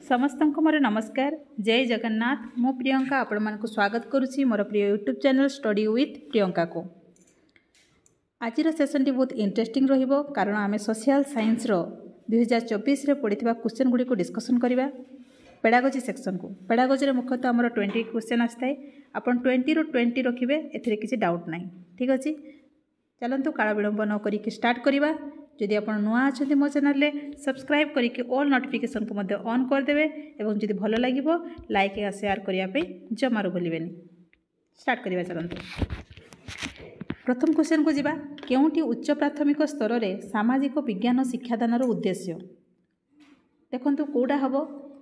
समस्त को मोर नमस्कार। जय जगन्नाथ। मु प्रियंका आपण मानक स्वागत करुच्ची मोर प्रिय YouTube channel study with Priyanka को। आज सेसन टी बहुत इंटरेस्टिंग रहिबो कारण आमे सोशल साइंस रो 2024 रे पढ़िथिबा क्वेश्चन गुडी को डिस्कशन करिबा। पेडागोजी सेक्शन को पेडागोजी रे मुख्यतः हमर 20 क्वेश्चन आस्ताय। आपण 20 रो 20 रखिबे, एथिरे किछि डाउट नाही। ठीक अछि, चलंतु काळ विलंब न करी के स्टार्ट करिबा। जदि आप नुआ अच्छा मो चैनल सब्सक्राइब करके ऑल नोटिफिकेशन को मध्य ऑन करदे और जदि भल लगे लाइक या शेयर करने जमार भूलें। स्टार्ट करवा चलते। प्रथम क्वेश्चन को जीवा। केउटी उच्च प्राथमिक स्तर में सामाजिक विज्ञान शिक्षादान उद्देश्य देखु कौटा हम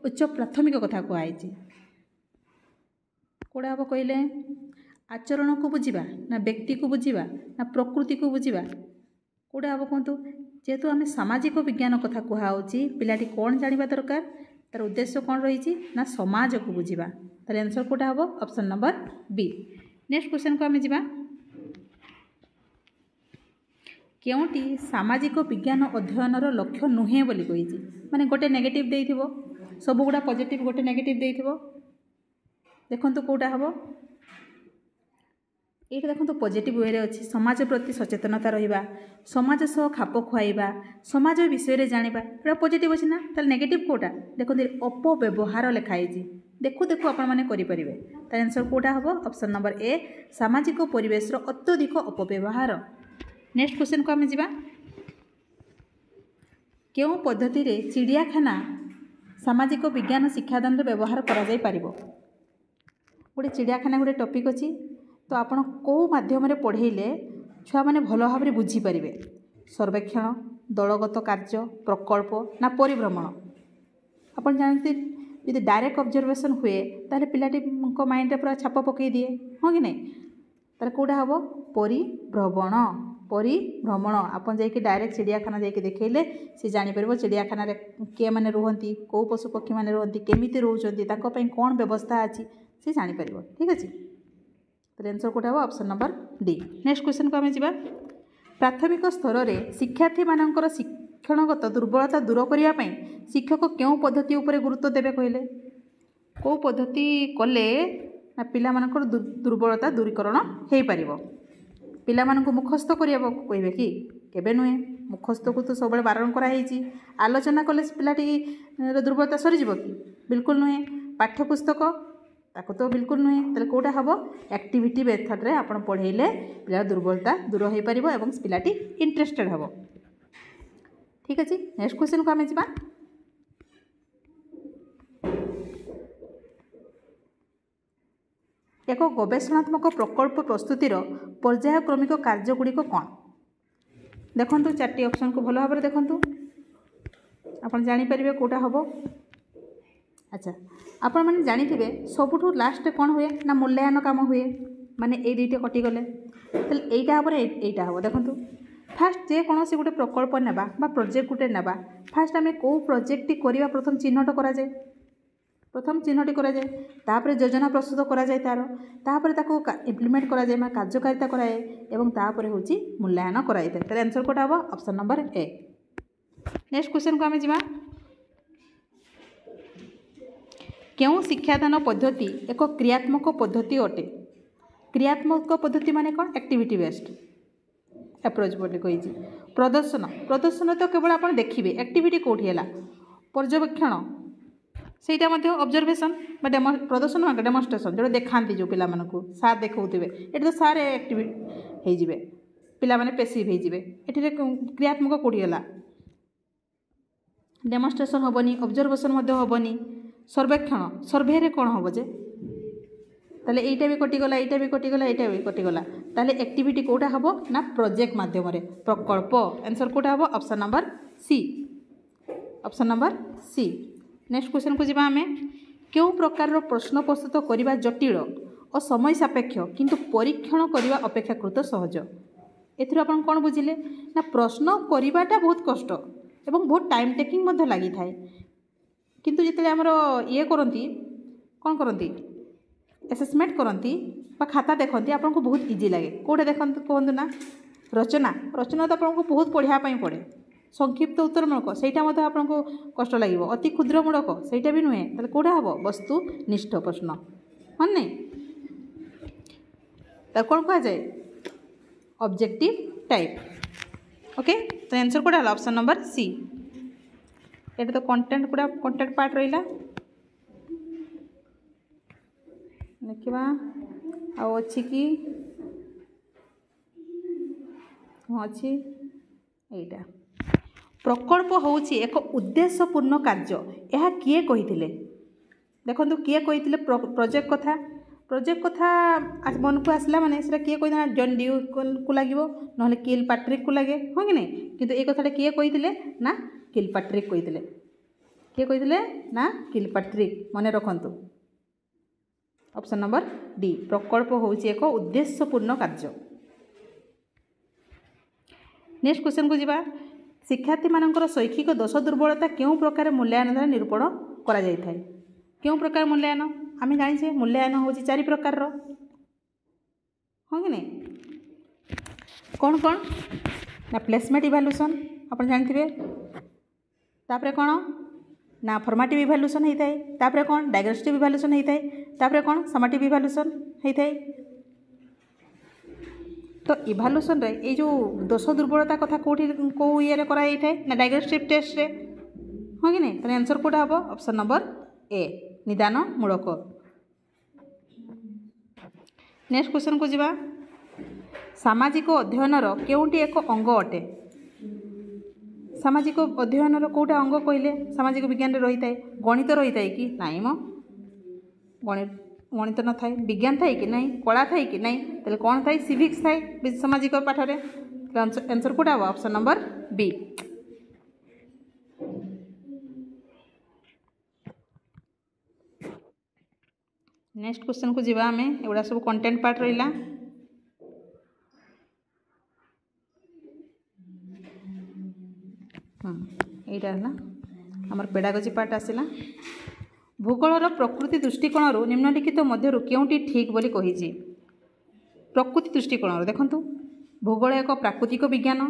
उच्च प्राथमिक कथा कहुई कौटा हम कहले आचरण को बुझा ना व्यक्ति को बुझा ना प्रकृति को बुझा कौटा हम कहतु। जेहेतु आम सामाजिक विज्ञान कथा कहुच्छी पिलाटी कौन जाना दरकार तार उद्देश्य कौन रही ना समाज को बुझा। तार आंसर कौटा हम option number B. Next question को आम जा। केउटी सामाजिक विज्ञान अध्ययन लक्ष्य नुहे बोली कही माने गोटे नेगेटिव देइथिबो सब गुड़ा पॉजिटिव गोटे नेगेटिव देइथिबो। देखंतु कौटा हम ये देखो पॉजिटिव वे अच्छी समाज प्रति सचेतनता रहिबा, समाज सह खाप खुआइबा, समाज विषय रे जानिबा, एटा पॉजिटिव अछि ना। ताल नेगेटिव कोटा देखो अपव्यवहार लिखाई देखु देखु आपण माने करि परिबे। तार आंसर कोटा हबो ऑप्शन नंबर ए सामाजिक परिवेश रो अत्यधिक अपव्यवहार। नेक्स्ट क्वेश्चन को आमे जिबा। केउ पद्धति रे चिड़ियाखाना सामाजिक विज्ञान शिक्षादान रे व्यवहार करा जाय परिबो। गोटे चिड़ियाखाना गोटे टॉपिक अछि तो आपण को माध्यम रे पढ़ेले छुआ माने भल भाव में बुझीपारे। सर्वेक्षण, दलगत कार्य, प्रकल्प ना परिभ्रमण। आपण जानते यदि डायरेक्ट ऑब्जर्वेशन हुए ताले पिलाटी को माइंड रे पूरा छाप पकई दिए, हाँ कि नहीं। ताले कोडा हबो परिभ्रमण। परिभ्रमण आपण जाई कि डायरेक्ट चिड़ियाखाना जाई कि देखैले से जानि परबो चिड़ियाखाना रे के माने रहंती, को पशु पक्षी माने रहंती, केमिति रहउचंती, ताको पई कोन व्यवस्था अछि से जानि परबो। ठीक अछि। तो आंसर कोटा हो option number D. Next question को आम जा। प्राथमिक स्तर में शिक्षार्थी मानकर शिक्षणगत दुर्बलता दूर करने शिक्षक क्यों पद्धति उपर गुरुत्व देवे कहले कौ पद्धति कले ना पिला मानकर दुर्बलता दूरीकरण हो पार। पिला मानक मुखस्थ करने कहे कि केबे नुहे। मुखस्थ को तो सब बारण कराई। आलोचना कले पिलाटी दुर्बलता सरीज कि बिल्कुल नुहे। पाठ्यपुस्तक ताको तो बिल्कुल नुहे। ताले कोटा हम एक्टिविटी मेथड रे आपण पढ़ेले पिला दुर्बलता दूर हो पार और पिलाटी इंटरेस्टेड हम। ठीक अच्छे। नेक्स्ट क्वेश्चन को आम जा। एक गवेषणात्मक प्रकल्प प्रस्तुतिर पर्यायक्रमिक कार्यगुड़िक कौन देखु। 4टी ऑप्शन को भल भाव देखु आप जापर कौटा हम। अच्छा आपण मैंने जानिथिबे सबुठू लास्ट कौन हुए ना मूल्यांकन काम हुए माने ए दुईटे कटिगले तो यहीटा हम यहीटा हम। देखो फास्ट जेकोसी गोटे प्रकल्प नेबा बा प्रोजेक्ट गोटे नेबा फास्ट आम कौ प्रोजेक्ट करवा प्रथम चिन्हट कराए। प्रथम चिन्हट कराए तापर योजना प्रस्तुत कराए तापर ताको इम्प्लीमेंट कराए मैं कार्यकारिता कराए एवं तापर होची मूल्यांकन कराए। तार आंसर कोटा हम ऑप्शन नंबर ए। नेक्स्ट क्वेश्चन को आम जा। क्यों शिक्षादान पद्धति एक क्रियात्मक पद्धति अटे। क्रियात्मक पद्धति माने कौन एक्टिविटी बेस्ड अप्रोच बोली कही। प्रदर्शन प्रदर्शन तो केवल आप देखिए एक्टिविटी कौटी है। पर्यवेक्षण सेटा ऑब्जर्वेशन प्रदर्शन डेमोन्स्ट्रेशन जो देखा जो पिला सार देखते ये तो सार एक्टिविटी हो पिला माने पेसिव होते क्रियात्मक कौटी है। डेमोन्स्ट्रेशन हेनी ऑब्जर्वेशन हेनी सर्वेक्षण सर्भे रे कौन हम जे ताले एटा भी कटिगला एटा भी कटिगला एटा भी कटिगला ताले एक्टिविटी कोटा हम ना प्रोजेक्ट माध्यम रे प्रकल्प। आंसर कोटा हम option number C. Option number C. Next question को जीवा हमें। क्यों प्रकार प्रश्न प्रस्तुत करने जटिल और समय सापेक्ष किंतु परीक्षण करने अपेक्षाकृत सहज। एथुर आपण कौन बुझिले ना प्रश्न करवाटा बहुत कष्ट एवं बहुत टाइम टेकिंग लगी थाए किंतु जिते आमर ये करती कौन करती एसेसमेंट करती खाता देखती आपको बहुत इजी लगे। कौटे देखते कहतु ना रचना रचना तो आपको बहुत पढ़ाई पड़े संक्षिप्त उत्तरमूलक सहीटा आपको कष्ट लगे अति क्षुद्रमूलक सहीटा भी नुहे ताले कौटा हम वस्तुनिष्ठ प्रश्न हाँ नहीं तार कौन कह जाए ऑब्जेक्टिव टाइप ओके तो आंसर कौटा है ऑप्शन नंबर सी ये तो कंटेंट पूरा कंटेंट पार्ट रहा देखा अच्छी कि हाँ अच्छी यहीटा प्रकल्प हूँ एक उद्देश्यपूर्ण कार्य यह किए कही देखो किए कही प्रोजेक्ट कथा मन को आसला माने किए कही जॉन ड्यू को लगे ना किल पैट्रिक को लगे हाँ कि नहीं किंतु ये कथाटा किए कही ना किल पैट्रिक कही किए कही ना किल पैट्रिक मन रखु ऑप्शन नंबर डी प्रकल्प हूँ एक उद्देश्यपूर्ण कार्य नेक्स्ट क्वेश्चन को जीवा शिक्षार्थी मानकर शैक्षिक दोष दुर्बलता क्यों प्रकार मूल्यांकन द्वारा निरूपण करा जाय थाए क्यों प्रकार मूल्यांकन आम जाने मूल्यांकन हूँ 4 प्रकार हाँ कि नहीं कौन कौन ना प्लेसमेंट इवैल्यूएशन आप जानते तापर कौन ना फॉर्मेटिव इवैल्यूएशन होता है तापर कौन डायग्नोस्टिक इवैल्यूएशन होता है तापर कौन समेटिव इवैल्यूएशन होता है तो इवैल्यूएशन रे ये जो दोष दुर्बलता कथा कौटी कौ ये कराई थाए ना डायग्नोस्टिक टेस्ट रे हाँ कि नहीं तो आंसर कौटा हम ऑप्शन नंबर ए निदानमूलक नेक्स्ट क्वेश्चन को जीवा सामाजिक अध्ययनर केउंटी एक अंग अटे सामाजिक अध्ययनर कौटा अंग कहले सामाजिक विज्ञान रही है गणित रही है कि नाई मो गणित न थाए विज्ञान थाए कि नहीं कला थाए कि नहीं तो कौन थाए सिविक्स थाए सामाजिक पाठरे आंसर कौटा हम option number B next question को जीवा आम एगुड़ा सब कंटेंट पार्ट रहा यहाँ है आमर पेडागोजी पार्ट आसला भूगोलर प्रकृति दृष्टिकोण निम्नलिखित मध्य केउंटी ठीक बोली कही प्रकृति दृष्टिकोण देखु भूगोल एक प्राकृतिक विज्ञान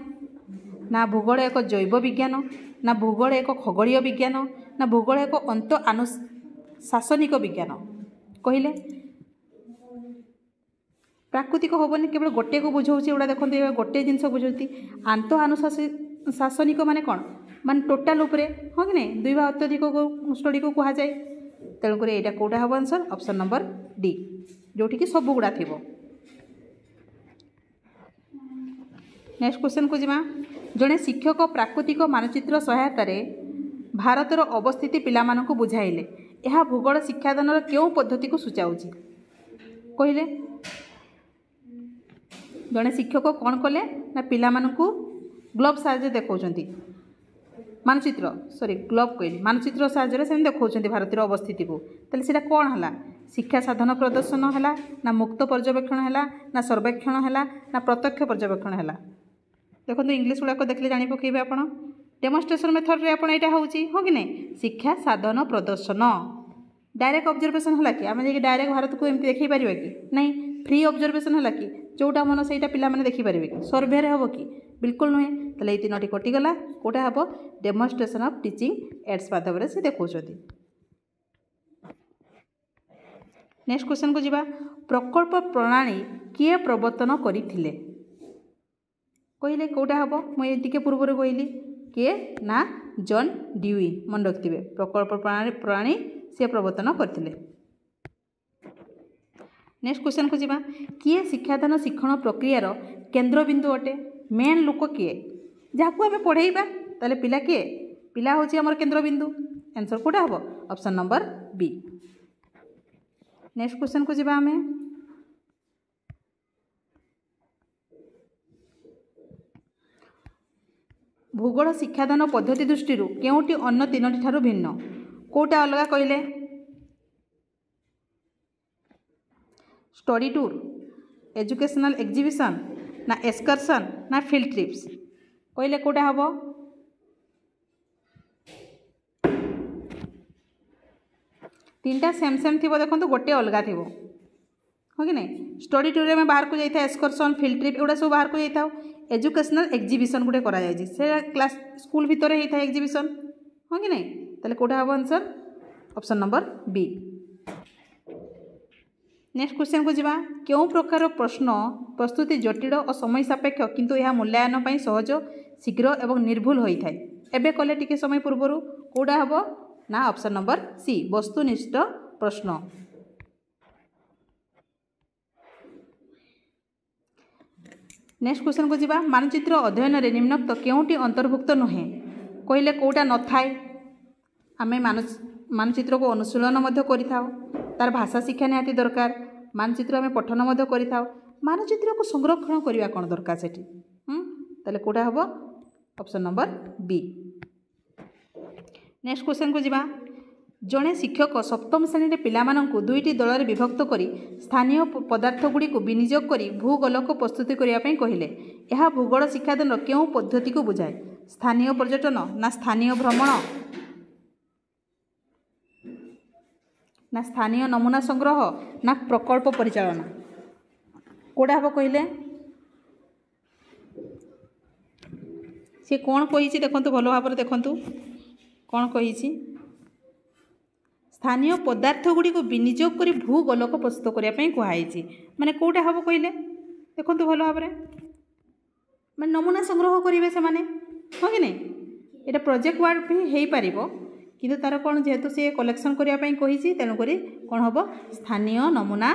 ना भूगोल एक जैव विज्ञान ना भूगोल एक खगोलीय विज्ञान ना भूगोल एक अंत अनुशासनिक विज्ञान कहले प्राकृतिक हेनी केवल गोटे को बुझाऊँ एगुड़ा देखते गोटे जिनस बुझाती आंत अनुशासनिक माने कौन मान टोटाल उपरे हाँ कि नहीं 2 वा अत्यधिक स्टडी को कह जाए तेणुक यहाँ कौटा हम आंसर ऑप्शन नंबर डी जोटि कि सब गुड़ा थी नेक्स्ट क्वेश्चन को जीवा जड़े शिक्षक प्राकृतिक मानचित्र सहायतार भारतर अवस्थिति पिलामानंकु बुझाइले यह भूगोल शिक्षादानर क्यों पद्धति को सूचाऊँ कहले जड़े शिक्षक कौन कले ना पिलामानंकु ग्लोब साहाय्य देखौछंती मानचित्र सॉरी ग्लोब कहली मानचित्र साहाय्य से देखौछंती भारतीय अवस्थिति को ताले सेटा कौन हला शिक्षा साधन प्रदर्शन है ना मुक्त पर्यवेक्षण है ना सर्वेक्षण है ना प्रत्यक्ष पर्यवेक्षण है देखो इंग्लीश गुड़ाक देखले जानी पकेबे आपण डेमोन्स्ट्रेशन मेथड रे आपण एटा होउची हो कि नहीं शिक्षा साधन प्रदर्शन डायरेक्ट ऑब्जर्वेशन है कि आम डायरेक्ट भारत को एमती देखी पारिबा कि नहीं फ्री ऑब्जर्वेशन है कि जोटा मन से पिला माने देखी पारिबे कि सर्वे रे हबो कि बिल्कुल नुहे ताले ये 3टी कटिगला कोटा हम डेमोन्स्ट्रेशन ऑफ टीचिंग एड्स माध्यम से देखौछथि नेक्स्ट क्वेश्चन को जीवा प्रकल्प प्रणाली किए प्रवर्तन करथिले कहले कौटा हम मुझे पूर्व कहली किए ना जॉन ड्यूई मन रखिथे प्रकल्प प्रणाली से प्रवर्तन करते नेक्स्ट क्वेश्चन को जीवा किए शिक्षादान शिक्षण प्रक्रियार केन्द्रबिंदु अटे मेन लोक किए जहाँ आम पढ़ेबा ताले पिला किए पिला हूँ आमर केन्द्रबिंदु आंसर कौटा हम option number B next question को जीवा आम भूगोल शिक्षादान पद्धति दृष्टि केउटी अन्य 3टी ठारू भिन्न कौटा अलग कहले स्टडी टूर एजुकेशनल एग्जिबिशन ना एक्सकर्सन ना फील्ड ट्रिप्स कहले कौटा हम 3टा सेम सेम थी देखो गोटे अलग थी हाँ कि नहीं स्टडी टूर में बाहर को जाता एक्सकर्सन फील्ड ट्रिप एगुड़ा सब बाहर को जाता एजुकेशनल एक्जिबिशन गोटे करा क्लास स्कूल भितर होता है एक्जिबिशन हाँ कि नहीं ताले कोटा हम answer option number B. Next question को जीवा क्यों प्रकार प्रश्न प्रस्तुति जटिल और समय सापेक्ष किंतु यह मूल्यांकन पर सहज शीघ्र एवं निर्भुल होता है एबे कले टिके समय पूर्वर कोड़ा हम ना ऑप्शन नंबर सी वस्तुनिष्ठ प्रश्न। नेक्स्ट क्वेश्चन को जीवा मानचित्र अध्ययन रे निम्नोक्त केउटी अंतर्भुक्त नुहे कहले कोटा न थाए आमे मानचित्र को अनुशीलन मध्य करिथाओ तार भाषा शिक्षा निहाती दरकार मानचित्र आमे पठन मध्य करिथाओ मानचित्र को संरक्षण करबा कोन दरकार सेठी ताले कोटा हबो option number B. Next question को जीवा जड़े शिक्षक सप्तम श्रेणी पिलामानंकु दुईटी दल में विभक्त करी स्थानीय पदार्थ गुड़ी को विनियोग करी भूगोलक प्रस्तुति करने कहले यह भूगोल शिक्षादान क्यों पद्धति को बुझाए स्थानीय पर्यटन ना स्थानीय भ्रमण ना स्थानीय नमूना संग्रह ना प्रकल्प परिचालना कोड़ा हम कहले सी कौन कही देखु भल भाव देखु कौन कही स्थानीय पदार्थ गुड़ी को विनियोग कर भूगोलक प्रस्तुत करने कहुई माने कौटा हम कहले देखु भल भाव मैं नमूना संग्रह करेंगे से माने हाँ कि नहीं ये प्रोजेक्ट वर्क भी हो पार किंतु तार कौन जेहेतु सी कलेक्शन करने कही तेणुक कौन हम स्थानीय नमूना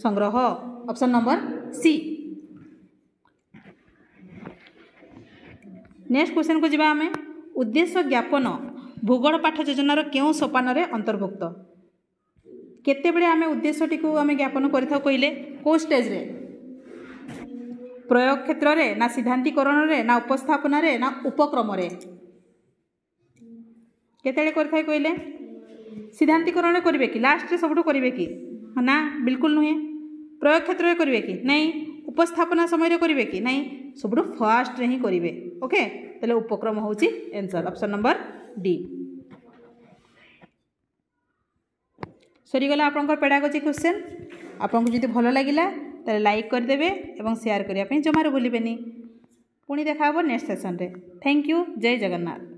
संग्रह option number C. Next question को जीवा आमे उद्देश्य ज्ञापन भूगोल पाठ योजनार केउं सोपान रे अंतर्भुक्त केते बेले आमे उद्देश्यटी को आमे ज्ञापन करिथाउ कहिले को स्टेज रे प्रयोग क्षेत्र रे ना सिद्धांतीकरण रे ना उपस्थापना रे ना उपक्रम रे केते करथाय कहिले सिद्धांतीकरण करिवे कि लास्ट रे सबटु करिवे कि ना बिल्कुल नुहे प्रयोग क्षेत्र रे करिवे कि नहीं उपस्थापना समय रे करिवे कि नहीं सबटु फर्स्ट रे ही करिवे ओके तले उपक्रम होउची आंसर ऑप्शन नंबर डी। सरीगला आपंकर पेडागोजी क्वेश्चन आपको जब भल लगिला ताले लाइक करदेवे और शेयर करने जमार भूलें पुणी देखा नेक्स्ट सेशन रे। थैंक यू जय जगन्नाथ।